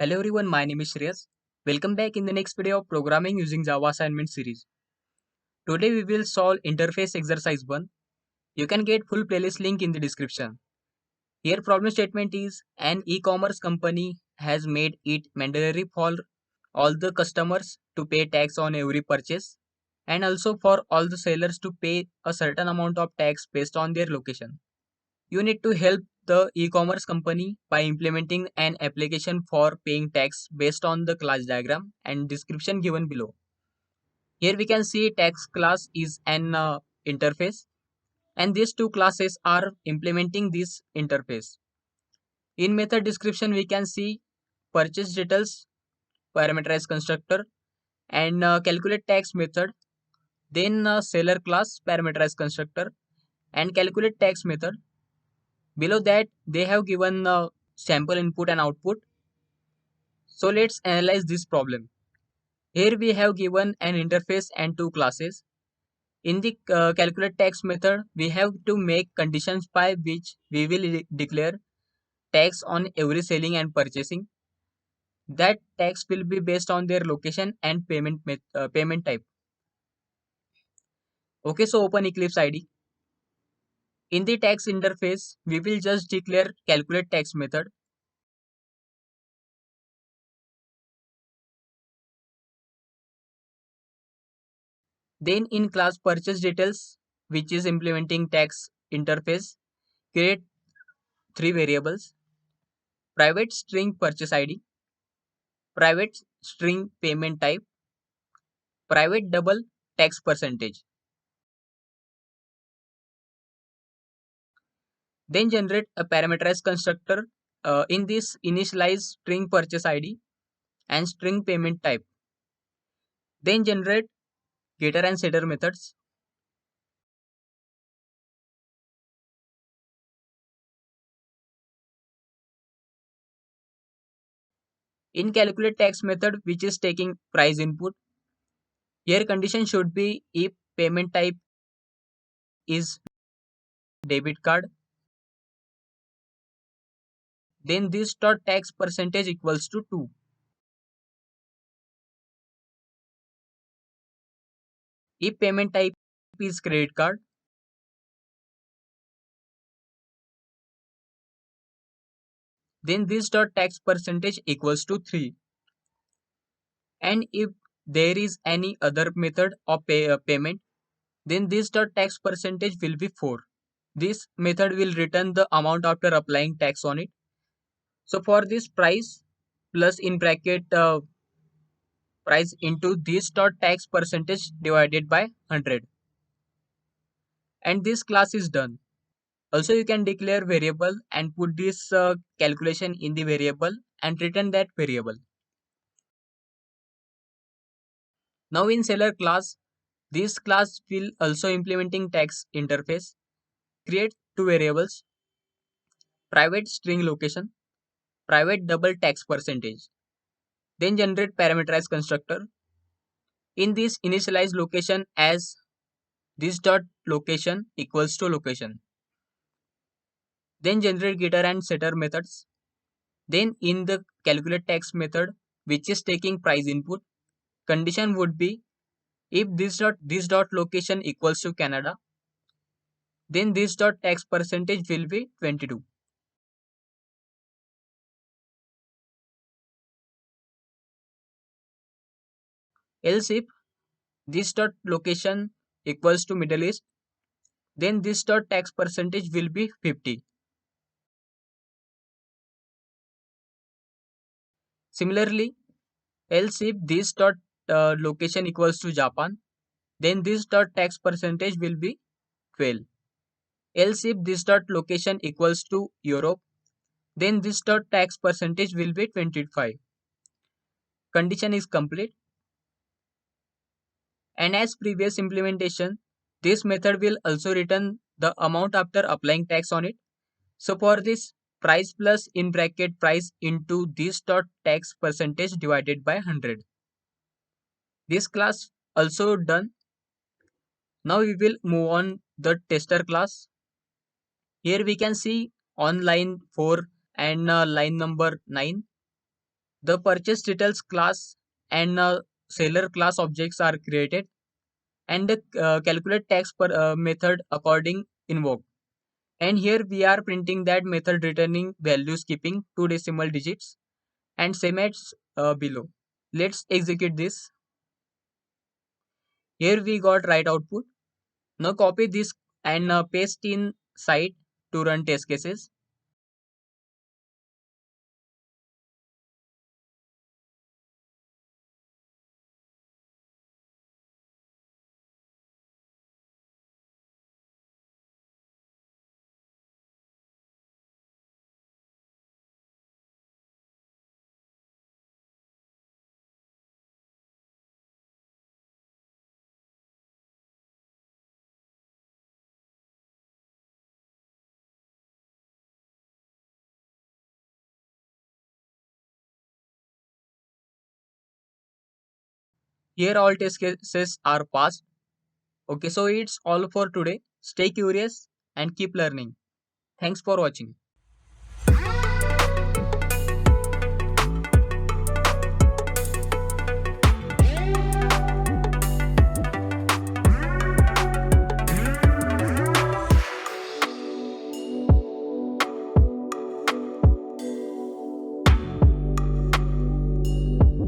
Hello everyone, my name is Shreyas. Welcome back in the next video of programming using Java assignment series. Today we will solve interface exercise 1. You can get full playlist link in the description. Here problem statement is an e-commerce company has made it mandatory for all the customers to pay tax on every purchase and also for all the sellers to pay a certain amount of tax based on their location. You need to help the e-commerce company by implementing an application for paying tax based on the class diagram and description given below. Here we can see tax class is an interface and these two classes are implementing this interface. In method description we can see purchase details, parameterized constructor and calculate tax method, then seller class parameterized constructor and calculate tax method. Below that, they have given sample input and output. So let's analyze this problem. Here we have given an interface and two classes. In the calculate tax method, we have to make conditions by which we will declare tax on every selling and purchasing. That tax will be based on their location and payment type. Okay, so open Eclipse IDE. In the tax interface, we will just declare calculate tax method. Then in class purchase details, which is implementing tax interface, create three variables: private string purchase ID, private string payment type, private double tax percentage. Then generate a parameterized constructor. In this, initialize string purchase ID and string payment type. Then generate getter and setter methods. In calculate tax method, which is taking price input, here condition should be if payment type is debit card, then this dot tax percentage equals to 2. If payment type is credit card, then this dot tax percentage equals to 3. And if there is any other method of payment, then this dot tax percentage will be 4. This method will return the amount after applying tax on it. So for this price plus in bracket price into this dot tax percentage divided by 100. And this class is done. Also, you can declare variable and put this calculation in the variable and return that variable. Now in seller class, this class will also implementing tax interface. Create two variables: private string location, private double tax percentage. Then generate parameterized constructor. In this, initialize location as this dot location equals to location. Then generate getter and setter methods. Then in the calculate tax method, which is taking price input, condition would be if this dot location equals to Canada, then this dot tax percentage will be 22. Else if this dot location equals to Middle East, then this dot tax percentage will be 50. Similarly, else if this dot location equals to Japan, then this dot tax percentage will be 12. Else if this dot location equals to Europe, then this dot tax percentage will be 25. Condition is complete. And as previous implementation, this method will also return the amount after applying tax on it. So for this, price plus in bracket price into this dot tax percentage divided by 100. This class also done. Now we will move on the tester class. Here we can see on line 4 and line number 9. The purchase details class and seller class objects are created, and the calculate tax per method according invoked. And here we are printing that method returning values keeping two decimal digits and same as below. Let's execute this. Here we got right output. Now copy this and paste in site to run test cases. Here all test cases are passed. Okay, so it's all for today. Stay curious and keep learning. Thanks for watching.